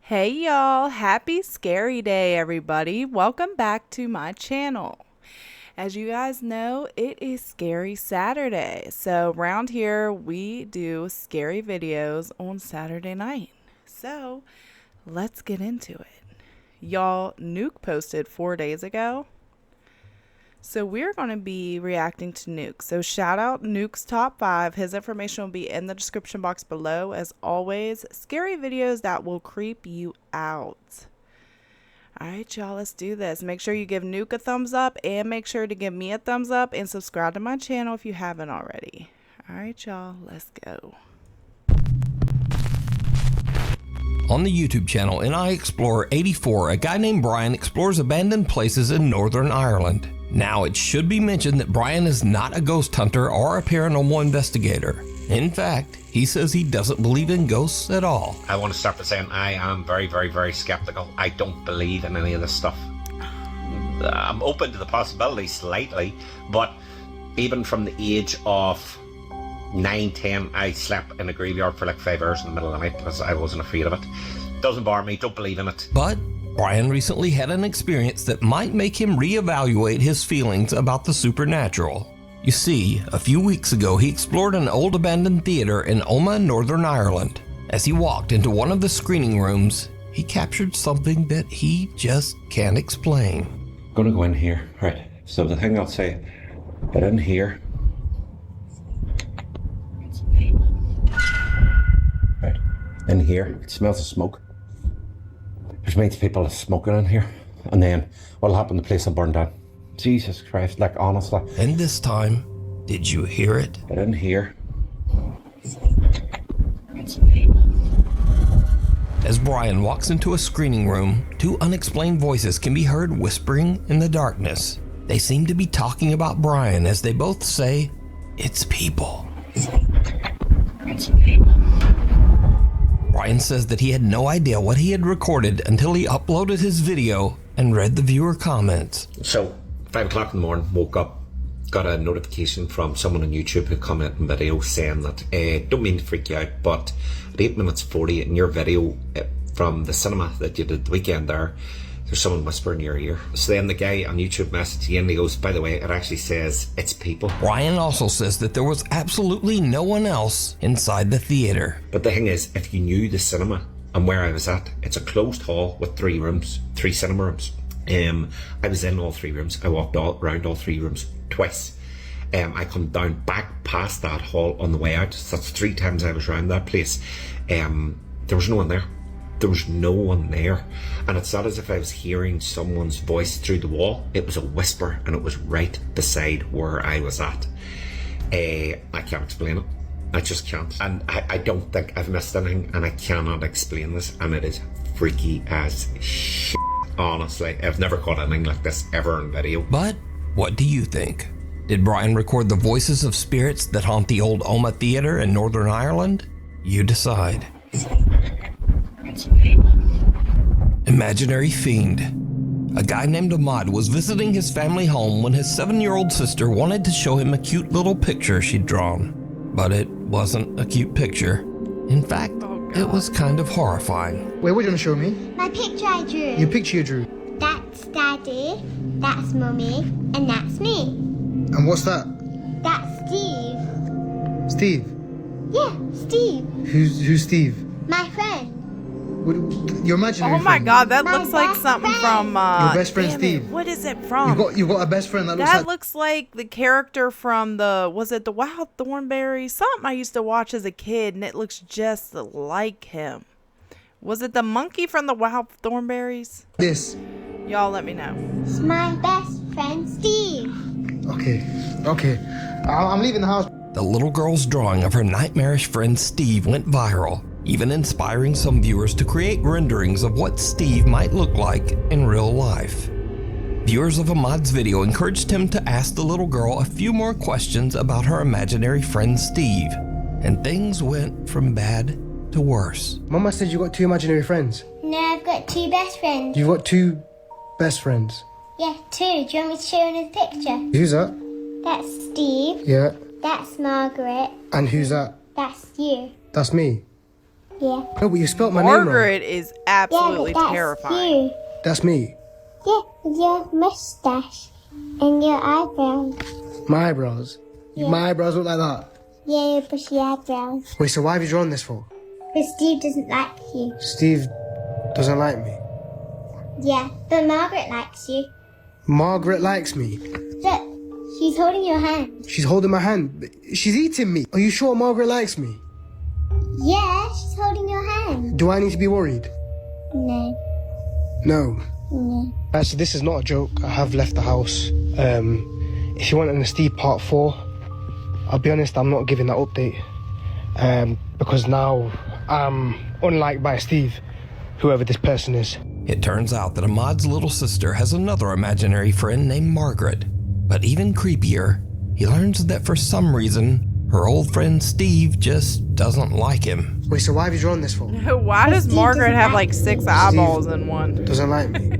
Hey y'all, happy scary day everybody. Welcome back to my channel. As you guys know, it is Scary Saturday. So around here we do scary videos on Saturday night. So let's get into it. Y'all, Nuke posted 4 days ago. So we're going to be reacting to Nuke. So shout out Nuke's top 5. His information will be in the description box below. As always, scary videos that will creep you out. Alright y'all, let's do this. Make sure you give Nuke a thumbs up and make sure to give me a thumbs up and subscribe to my channel if you haven't already. Alright y'all, let's go. On the YouTube channel NI Explorer 84, a guy named Brian explores abandoned places in Northern Ireland. Now, it should be mentioned that Brian is not a ghost hunter or a paranormal investigator. In fact, he says he doesn't believe in ghosts at all. I want to start by saying I am very skeptical. I don't believe in any of this stuff. I'm open to the possibility slightly, but even from the age of 9, 10, I slept in a graveyard for like 5 hours in the middle of the night because I wasn't afraid of it. Doesn't bother me, don't believe in it. But Brian recently had an experience that might make him reevaluate his feelings about the supernatural. You see, a few weeks ago he explored an old abandoned theater in Omagh, Northern Ireland. As he walked into one of the screening rooms, he captured something that he just can't explain. I'm gonna go in here, right? So the thing I'll say, get in here. Right, in here, it smells of smoke. There's mates people are smoking in here, and then what'll happen, the place will burn down. Jesus Christ, like honestly. And this time, did you hear it? Get in here. As Brian walks into a screening room, 2 unexplained voices can be heard whispering in the darkness. They seem to be talking about Brian as they both say, "It's people." Brian says that he had no idea what he had recorded until he uploaded his video and read the viewer comments. So, 5 o'clock in the morning, woke up, got a notification from someone on YouTube who commented in video saying that, don't mean to freak you out, but at 8 minutes 40 in your video from the cinema that you did the weekend there's someone whispering in your ear. So then the guy on YouTube messaged again and he goes, by the way, it actually says it's people. Brian also says that there was absolutely no one else inside the theater. But the thing is, if you knew the cinema and where I was at, it's a closed hall with 3 rooms, 3 cinema rooms. I was in all 3 rooms. I walked around all 3 rooms twice. I come down back past that hall on the way out. So that's 3 times I was around that place. There was no one there. There was no one there. And it's not as if I was hearing someone's voice through the wall. It was a whisper and it was right beside where I was at. I can't explain it. I just can't. And I don't think I've missed anything, and I cannot explain this, and it is freaky as shit. Honestly, I've never caught anything like this ever in video. But what do you think? Did Brian record the voices of spirits that haunt the old Omagh Theatre in Northern Ireland? You decide. Imaginary Fiend. A guy named Ahmad was visiting his family home when his 7-year-old sister wanted to show him a cute little picture she'd drawn. But it wasn't a cute picture. In fact, it was kind of horrifying. Wait, what are you gonna show me? My picture I drew. Your picture you drew. That's Daddy, that's Mummy, and that's me. And what's that? That's Steve. Steve? Yeah, Steve. Who's Steve? My friend. Your imaginary Oh my friend. god, that My looks like best something friend. from Your best friend damn Steve. it, what is it from? You've got a best friend that looks That like... looks like the character from the Wild Thornberry? Something I used to watch as a kid, and it looks just like him. Was it the monkey from the Wild Thornberries? this. Y'all let me know. It's my best friend Steve. Okay. I'm leaving the house. The little girl's drawing of her nightmarish friend Steve went viral, even inspiring some viewers to create renderings of what Steve might look like in real life. Viewers of Ahmad's video encouraged him to ask the little girl a few more questions about her imaginary friend Steve, and things went from bad to worse. Mama said you got 2 imaginary friends. No, I've got 2 best friends. You've got 2 best friends. Yeah, 2. Do you want me to show you the picture? Who's that? That's Steve. Yeah. That's Margaret. And who's that? That's you. That's me. Yeah. No, but you spelt my name wrong. Margaret is absolutely yeah, but that's terrifying. you. That's me. Yeah, with your mustache and your eyebrows. My eyebrows. Yeah. My eyebrows look like that. Yeah, your bushy eyebrows. Wait, so why have you drawn this for? Because Steve doesn't like you. Steve doesn't like me. Yeah, but Margaret likes you. Margaret likes me. Look, she's holding your hand. She's holding my hand. She's eating me. Are you sure Margaret likes me? Yeah, she's holding your hand. Do I need to be worried? No, No. no. Actually, this is not a joke. I have left the house. If you want an Steve part 4, I'll be honest, I'm not giving that update. Because now I'm unliked by Steve, whoever this person is. It turns out that Ahmad's little sister has another imaginary friend named Margaret. But even creepier, he learns that for some reason, her old friend Steve just doesn't like him. Wait, so why have you drawn this for? Why does Steve Margaret doesn't have like like 6 Steve eyeballs in one? Doesn't like me.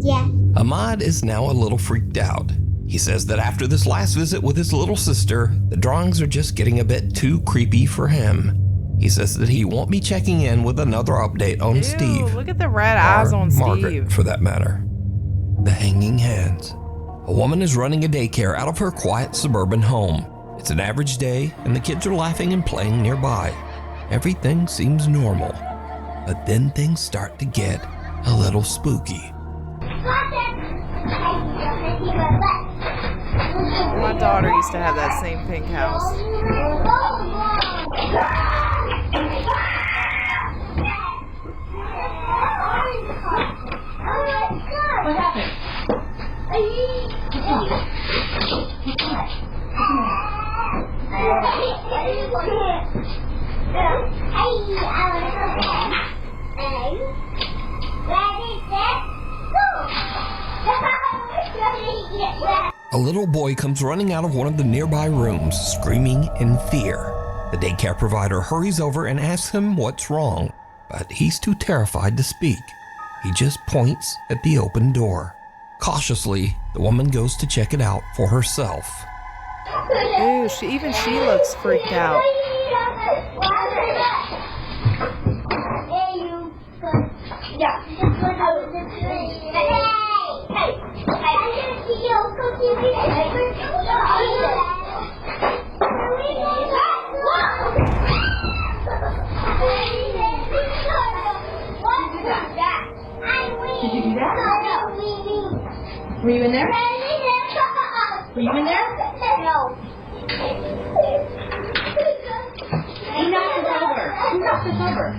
Yeah. Ahmad is now a little freaked out. He says that after this last visit with his little sister, the drawings are just getting a bit too creepy for him. He says that he won't be checking in with another update on Ew, Steve. look at the red eyes Or on Margaret, Steve. for that matter. The hanging hands. A woman is running a daycare out of her quiet suburban home. It's an average day, and the kids are laughing and playing nearby. Everything seems normal. But then things start to get a little spooky. My daughter used to have that same pink house. What happened? A little boy comes running out of one of the nearby rooms, screaming in fear. The daycare provider hurries over and asks him what's wrong, but he's too terrified to speak. He just points at the open door. Cautiously, the woman goes to check it out for herself. Ew, even she looks freaked out. Did you do that? Were you in there? Were you in there? No. Who knocked us over? Who knocked us over?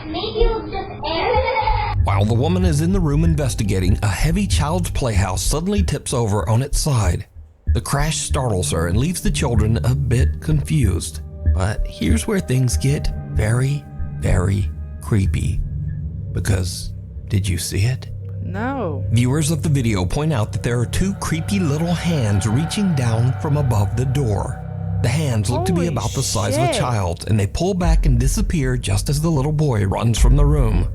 Maybe it was just air. While the woman is in the room investigating, a heavy child's playhouse suddenly tips over on its side. The crash startles her and leaves the children a bit confused. But here's where things get very, very creepy. Because, did you see it? No. Viewers of the video point out that there are 2 creepy little hands reaching down from above the door. The hands look to be Holy about the size of a shit. child, and they pull back and disappear just as the little boy runs from the room.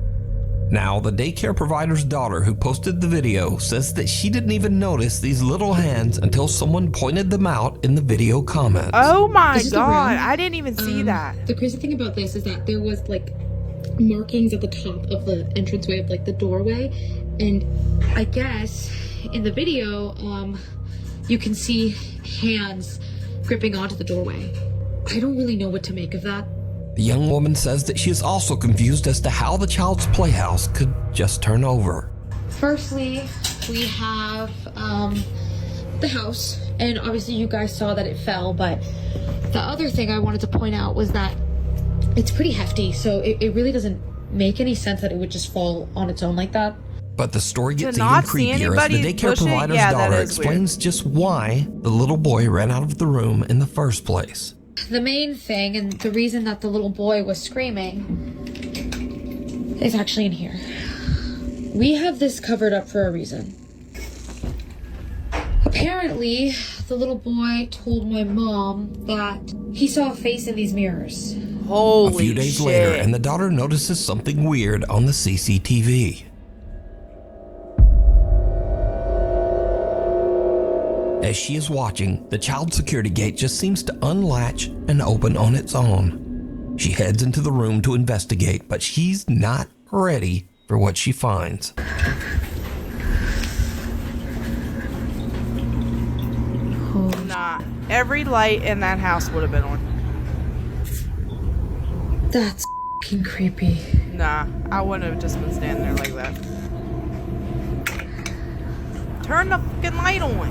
Now, the daycare provider's daughter who posted the video says that she didn't even notice these little hands until someone pointed them out in the video comments. Oh my This is the god, room. I didn't even see that. The crazy thing about this is that there was like markings at the top of the entranceway of like the doorway, and I guess in the video you can see hands gripping onto the doorway. I don't really know what to make of that. The young woman says that she is also confused as to how the child's playhouse could just turn over. Firstly, we have the house, and obviously you guys saw that it fell, but the other thing I wanted to point out was that it's pretty hefty, so it really doesn't make any sense that it would just fall on its own like that. But the story gets even not see creepier as the anybody daycare push it? provider's Yeah, that daughter is weird. explains just why the little boy ran out of the room in the first place. The main thing, and the reason that the little boy was screaming, is actually in here. We have this covered up for a reason. Apparently, the little boy told my mom that he saw a face in these mirrors. Holy A few days shit. later, and the daughter notices something weird on the CCTV. As she is watching, the child security gate just seems to unlatch and open on its own. She heads into the room to investigate, but she's not ready for what she finds. Nah, every light in that house would have been on. That's f***ing creepy. Nah, I wouldn't have just been standing there like that. Turn the fucking light on.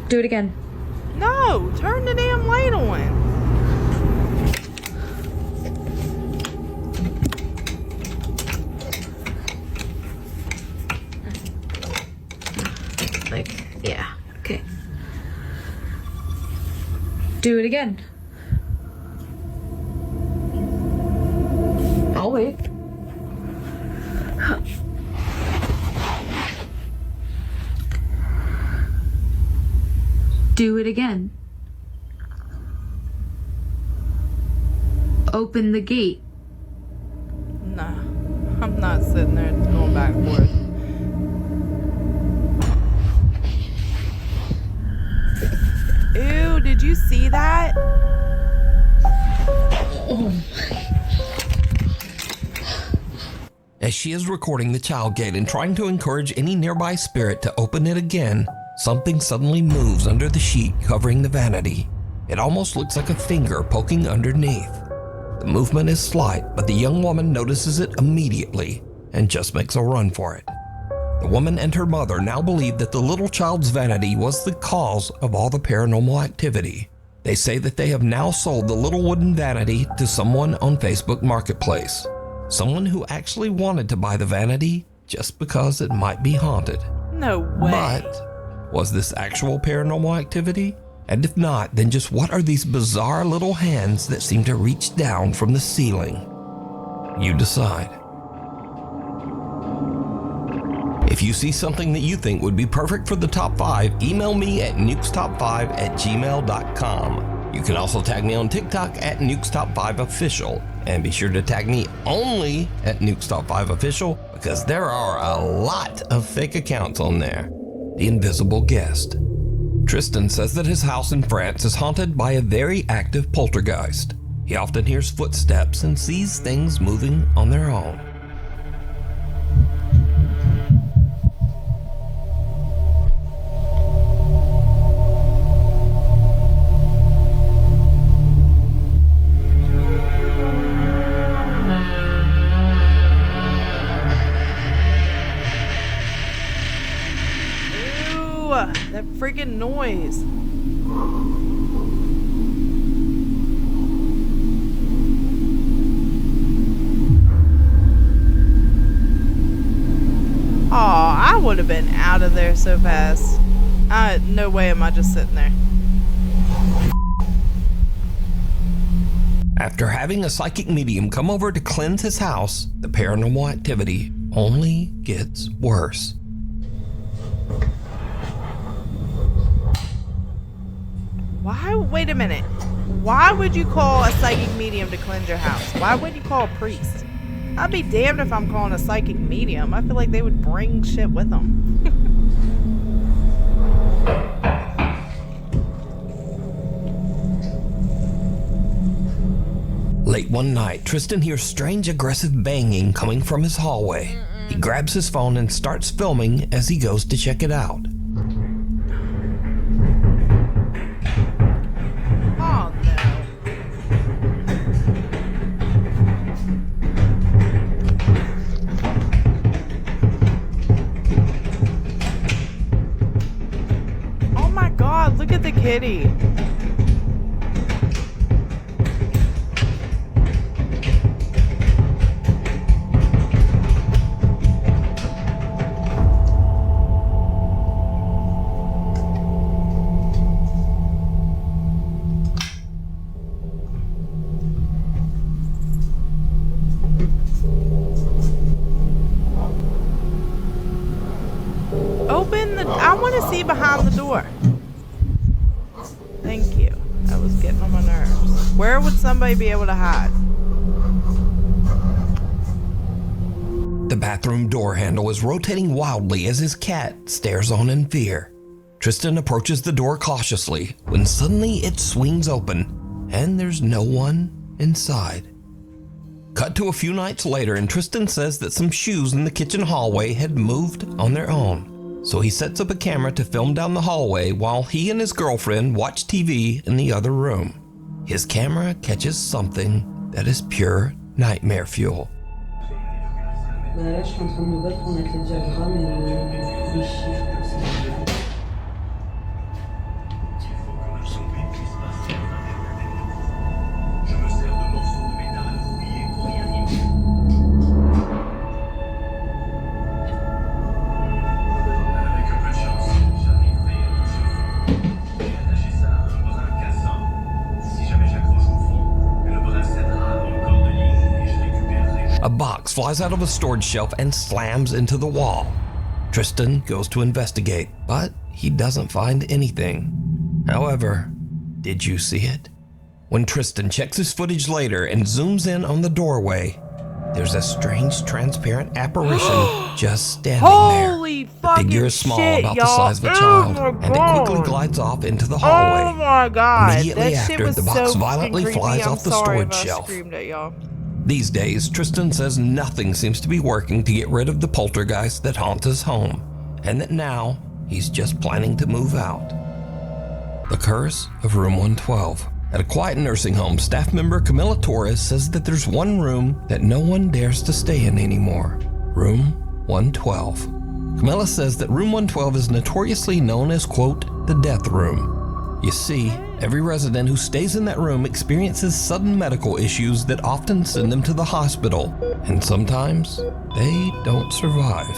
Do it again. No, turn the damn light on. Like, yeah, okay. Do it again. I'll wait. Do it again. Open the gate. Nah, I'm not sitting there going back and forth. Ew, did you see that? As she is recording the child gate and trying to encourage any nearby spirit to open it again, something suddenly moves under the sheet covering the vanity. It almost looks like a finger poking underneath. The movement is slight, but the young woman notices it immediately and just makes a run for it. The woman and her mother now believe that the little child's vanity was the cause of all the paranormal activity. They say that they have now sold the little wooden vanity to someone on Facebook Marketplace. Someone who actually wanted to buy the vanity just because it might be haunted. No way. But was this actual paranormal activity? And if not, then just what are these bizarre little hands that seem to reach down from the ceiling? You decide. If you see something that you think would be perfect for the top 5, email me at nukestop5@gmail.com. You can also tag me on TikTok at nukestop5official. And be sure to tag me only at nukestop5official because there are a lot of fake accounts on there. The Invisible Guest. Tristan says that his house in France is haunted by a very active poltergeist. He often hears footsteps and sees things moving on their own. That freaking noise. Aw, I would have been out of there so fast. No way am I just sitting there. After having a psychic medium come over to cleanse his house, the paranormal activity only gets worse. Why? Wait a minute. Why would you call a psychic medium to cleanse your house? Why wouldn't you call a priest? I'd be damned if I'm calling a psychic medium. I feel like they would bring shit with them. Late one night, Tristan hears strange aggressive banging coming from his hallway. He grabs his phone and starts filming as he goes to check it out. Oh no. Oh my god, look at the kitty. I want to see behind the door. Thank you. That was getting on my nerves. Where would somebody be able to hide? The bathroom door handle is rotating wildly as his cat stares on in fear. Tristan approaches the door cautiously when suddenly it swings open and there's no one inside. Cut to a few nights later, and Tristan says that some shoes in the kitchen hallway had moved on their own. So he sets up a camera to film down the hallway while he and his girlfriend watch TV in the other room. His camera catches something that is pure nightmare fuel. A box flies out of a storage shelf and slams into the wall. Tristan goes to investigate, but he doesn't find anything. However, did you see it? When Tristan checks his footage later and zooms in on the doorway, there's a strange transparent apparition just standing there. Holy The fucking figure is small, shit, about y'all. the size of a Oh child, my and it God. quickly glides off into the hallway. Oh my God. Immediately That shit after, was the box so violently fucking flies creepy. off the I'm sorry storage if I shelf. screamed at y'all. These days, Tristan says nothing seems to be working to get rid of the poltergeist that haunts his home, and that now he's just planning to move out. The Curse of Room 112. At a quiet nursing home, staff member Camila Torres says that there's one room that no one dares to stay in anymore. Room 112. Camila says that Room 112 is notoriously known as, quote, the death room. You see, every resident who stays in that room experiences sudden medical issues that often send them to the hospital, and sometimes they don't survive.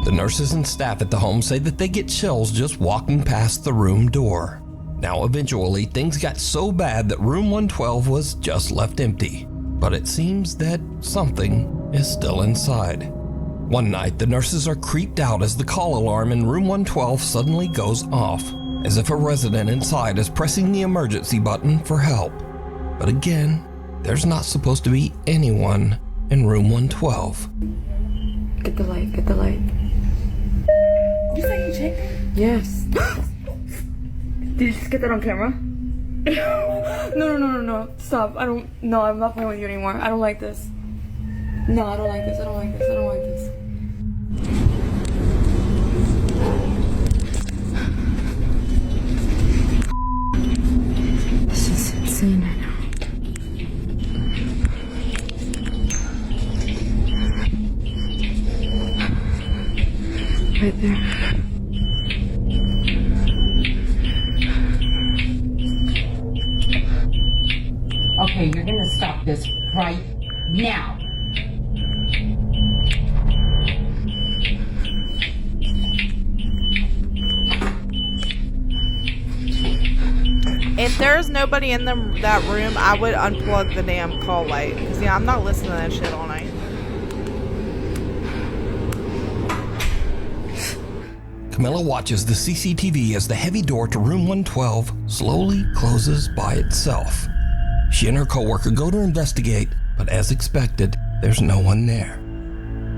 The nurses and staff at the home say that they get chills just walking past the room door. Now, eventually, things got so bad that Room 112 was just left empty, but it seems that something is still inside. One night, the nurses are creeped out as the call alarm in Room 112 suddenly goes off, as if a resident inside is pressing the emergency button for help. But again, there's not supposed to be anyone in Room 112. Get the light, get the light. You say you checked? Yes. Did you just get that on camera? No. Stop. No, I'm not playing with you anymore. I don't like this. No, I don't like this. I don't like this. I don't like this. This is insane right now. Right there. Okay, you're gonna stop this right now. If there's nobody in that room, I would unplug the damn call light. Because, yeah, I'm not listening to that shit all night. Camilla watches the CCTV as the heavy door to Room 112 slowly closes by itself. She and her coworker go to investigate, but as expected, there's no one there.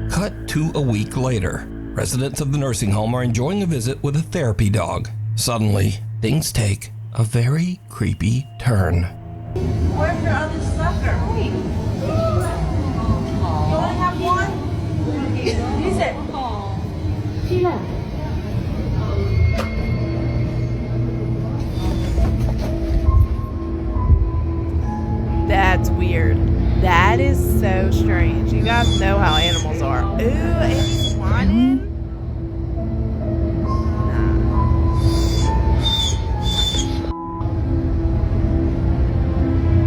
Cut to a week later. Residents of the nursing home are enjoying a visit with a therapy dog. Suddenly, things take a very creepy turn. Where's your other sucker? Wait. You only have one? Use it. That's weird. That is so strange. You guys know how animals are. Ooh, and he's whining.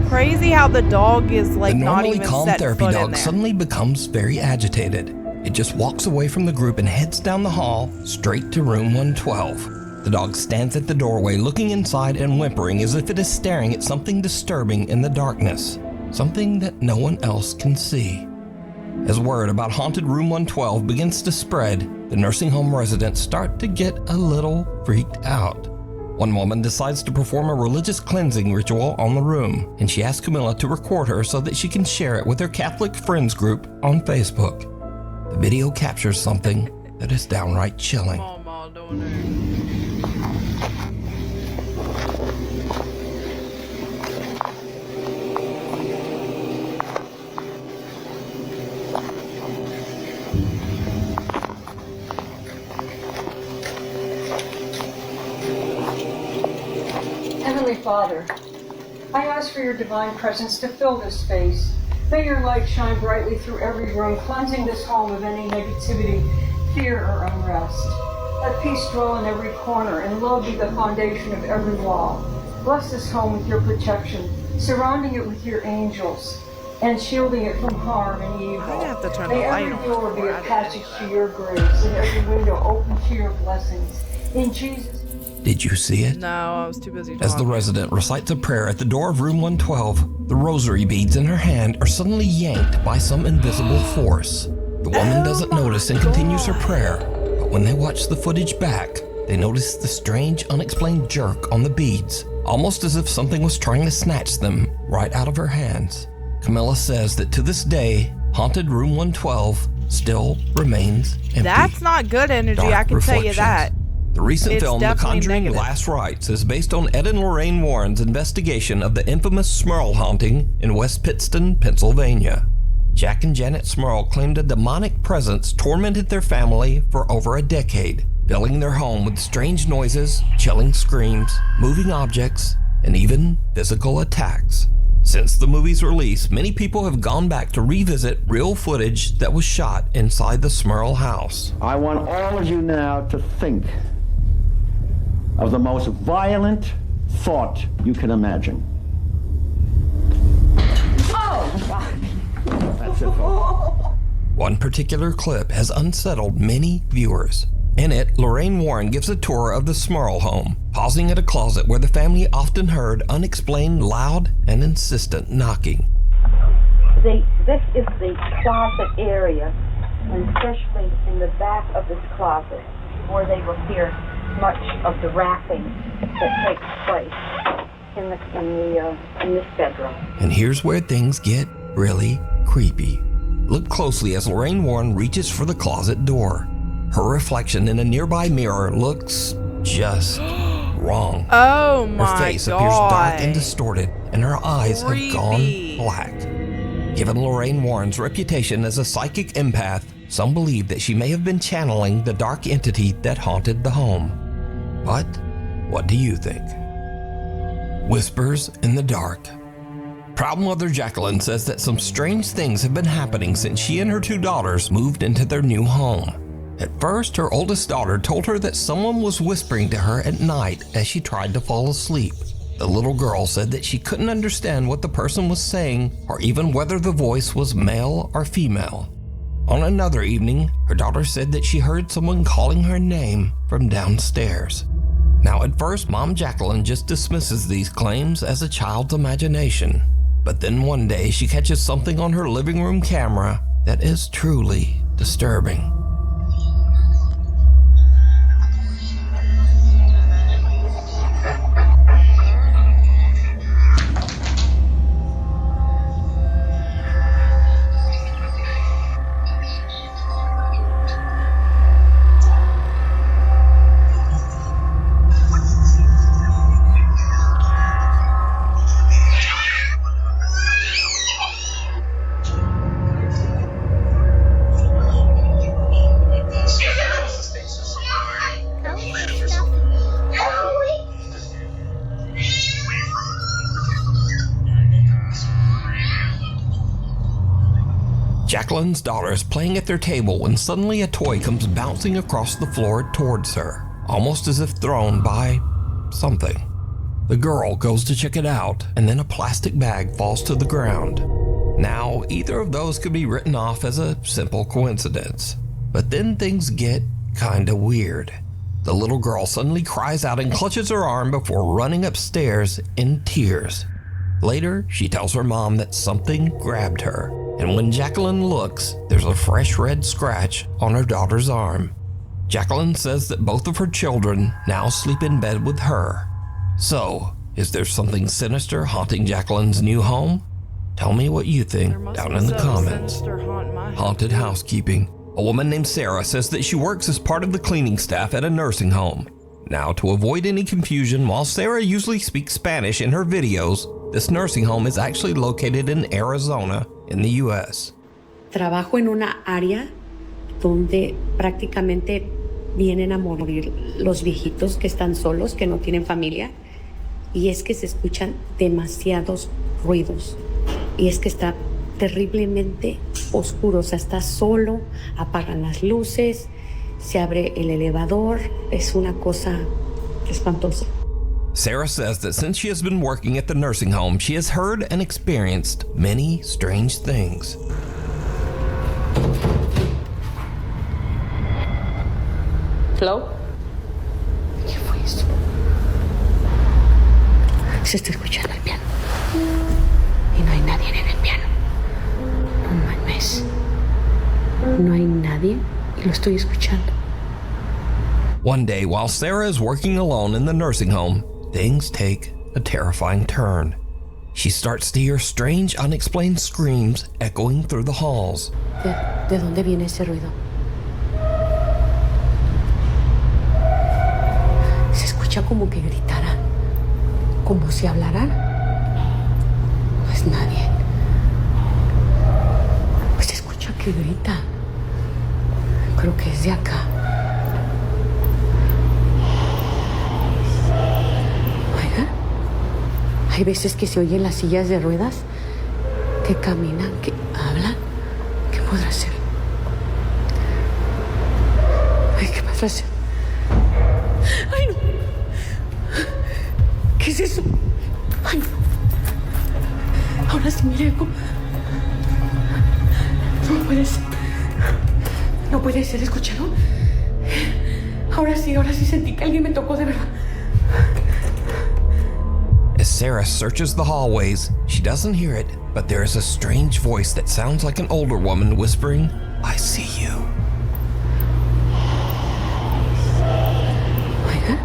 Crazy how the dog is like The not normally even calm set therapy foot in dog there. suddenly becomes very agitated. It just walks away from the group and heads down the hall straight to Room 112. The dog stands at the doorway looking inside and whimpering as if it is staring at something disturbing in the darkness. Something that no one else can see. As word about haunted Room 112 begins to spread, the nursing home residents start to get a little freaked out. One woman decides to perform a religious cleansing ritual on the room, and she asks Camilla to record her so that she can share it with her Catholic friends group on Facebook. The video captures something that is downright chilling. Mama doing it. Father, I ask for your divine presence to fill this space. May your light shine brightly through every room, cleansing this home of any negativity, fear, or unrest. Let peace dwell in every corner and love be the foundation of every wall. Bless this home with your protection, surrounding it with your angels, and shielding it from harm and evil. I have to turn May the light every on door be before a I do passage anything. to your grace, and every window open to your blessings. In Jesus' Did you see it? No, I was too busy talking. As the resident recites a prayer at the door of room 112, the rosary beads in her hand are suddenly yanked by some invisible force. The woman doesn't notice and continues her prayer, but when they watch the footage back, they notice the strange, unexplained jerk on the beads, almost as if something was trying to snatch them right out of her hands. Camilla says that to this day, haunted room 112 still remains empty. That's not good energy, Dark I can tell you reflections. that. The recent It's film, The definitely Conjuring negative. Last Rites, is based on Ed and Lorraine Warren's investigation of the infamous Smurl haunting in West Pittston, Pennsylvania. Jack and Janet Smurl claimed a demonic presence tormented their family for over a decade, filling their home with strange noises, chilling screams, moving objects, and even physical attacks. Since the movie's release, many people have gone back to revisit real footage that was shot inside the Smurl house. I want all of you now to think of the most violent thought you can imagine. That's it, folks. One particular clip has unsettled many viewers. In it, Lorraine Warren gives a tour of the Smurl home, pausing at a closet where the family often heard unexplained loud and insistent knocking. This is the closet area, and especially in the back of this closet, where they will hear much of the rapping that takes place in this bedroom. And here's where things get really creepy. Look closely as Lorraine Warren reaches for the closet door. Her reflection in a nearby mirror looks just wrong. Oh my Her face God. appears dark and distorted, and her eyes Creepy. have gone black. Given Lorraine Warren's reputation as a psychic empath, some believe that she may have been channeling the dark entity that haunted the home. But what do you think? Whispers in the dark. Proud mother Jacqueline says that some strange things have been happening since she and her two daughters moved into their new home. At first, her oldest daughter told her that someone was whispering to her at night as she tried to fall asleep. The little girl said that she couldn't understand what the person was saying or even whether the voice was male or female. On another evening, her daughter said that she heard someone calling her name from downstairs. Now, at first, Mom Jacqueline just dismisses these claims as a child's imagination. But then one day, she catches something on her living room camera that is truly disturbing. Jacqueline's daughter is playing at their table when suddenly a toy comes bouncing across the floor towards her, almost as if thrown by something. The girl goes to check it out, and then a plastic bag falls to the ground. Now, either of those could be written off as a simple coincidence. But then things get kinda weird. The little girl suddenly cries out and clutches her arm before running upstairs in tears. Later, she tells her mom that something grabbed her, and when Jacqueline looks, there's a fresh red scratch on her daughter's arm. Jacqueline says that both of her children now sleep in bed with her. So, is there something sinister haunting Jacqueline's new home? Tell me what you think down in the comments. Haunted housekeeping. A woman named Sarah says that she works as part of the cleaning staff at a nursing home. Now, to avoid any confusion, while Sarah usually speaks Spanish in her videos, this nursing home is actually located in Arizona in the U.S. Trabajo en una área donde prácticamente vienen a morir los viejitos que están solos, que no tienen familia, y es que se escuchan demasiados ruidos. Y es que está terriblemente oscuro, o sea, está solo, apagan las luces, se abre el elevador, es una cosa espantosa. Sarah says that since she has been working at the nursing home, she has heard and experienced many strange things. ¿Hello? ¿Qué fue eso? Se está escuchando el piano. Y no hay nadie en el piano. No mames. No hay nadie y lo estoy escuchando. One day, while Sarah is working alone in the nursing home, things take a terrifying turn. She starts to hear strange, unexplained screams echoing through the halls. ¿De dónde viene ese ruido? Se escucha como que gritaran, como si hablaran. No es nadie. Pues se escucha que grita. Creo que es de acá. Oiga, hay veces que se oyen las sillas de ruedas que caminan, que hablan. ¿Qué podrá ser? Ay, ¿qué podrá ser? ¡Ay, no! ¿Qué es eso? ¡Ay, no! Ahora sí, mire, ¿cómo? No puede ser. No puede ser, ¿escucharon? Ahora sí sentí que alguien me tocó de verdad. As Sarah searches the hallways, she doesn't hear it, but there is a strange voice that sounds like an older woman whispering, "I see you." Oiga.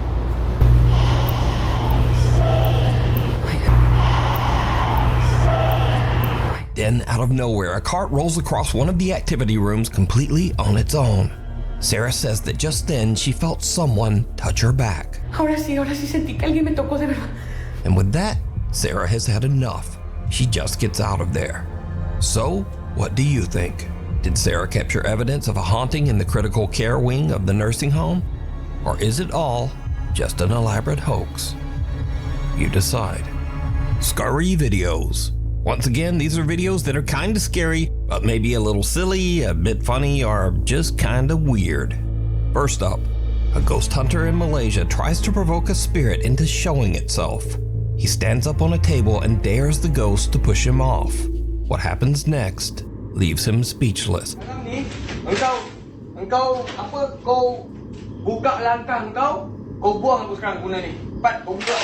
Then, out of nowhere, a cart rolls across one of the activity rooms completely on its own. Sarah says that just then she felt someone touch her back. Ahora sí sentí que alguien me tocó de verdad. And with that, Sarah has had enough. She just gets out of there. So, what do you think? Did Sarah capture evidence of a haunting in the critical care wing of the nursing home? Or is it all just an elaborate hoax? You decide. Scary videos. Once again, these are videos that are kind of scary, but maybe a little silly, a bit funny, or just kind of weird. First up, a ghost hunter in Malaysia tries to provoke a spirit into showing itself. He stands up on a table and dares the ghost to push him off. What happens next leaves him speechless. Engkau apa? Kau buka langkah engkau, kau buang aku sekarang guna ni. Cepat kau buka.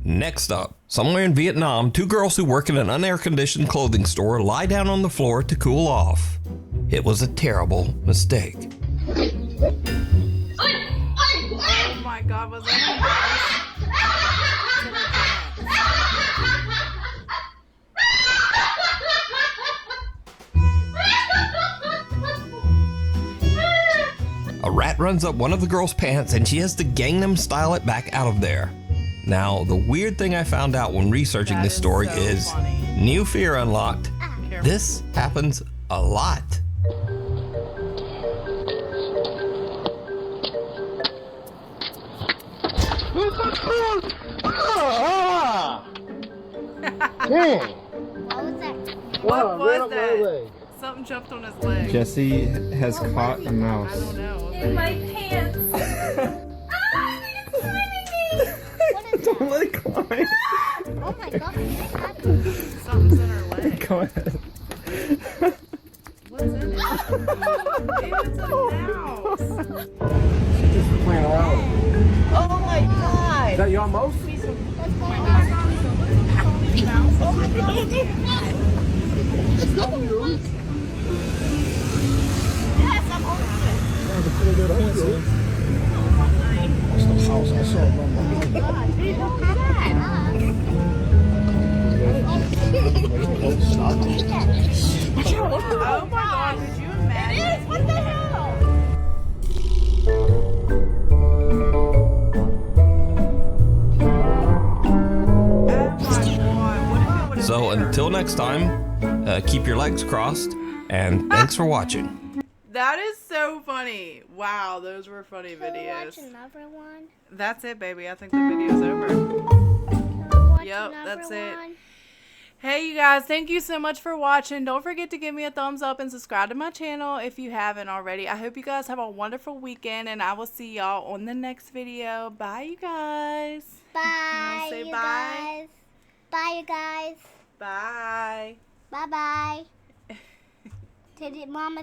Next up, somewhere in Vietnam, two girls who work in an unair-conditioned clothing store lie down on the floor to cool off. It was a terrible mistake. Oh my God, was that A rat runs up one of the girls' pants and she has to Gangnam style it back out of there. Now, the weird thing I found out when researching this story is new fear unlocked. This happens a lot. What was that? Something jumped on his leg. Jesse has caught a mouse. I don't know. In my pants. Don't let it climb. Oh my God. Something's in her leg. Go ahead. What's in it? It's a mouse. Just playing around. Oh my God. Is that your mouse? Yes, I'm over it. Oh my God, could you imagine? It is? What the hell? Oh my God, what So until next time, keep your legs crossed, and thanks for watching. That is so funny. Wow, those were funny videos. Watch another one. That's it, baby. I think the video's over. Yep, that's it. Hey, you guys, thank you so much for watching. Don't forget to give me a thumbs up and subscribe to my channel if you haven't already. I hope you guys have a wonderful weekend, and I will see y'all on the next video. Bye, you guys. Bye, Say you bye. guys. Bye, you guys. Bye. Bye-bye. Did Mama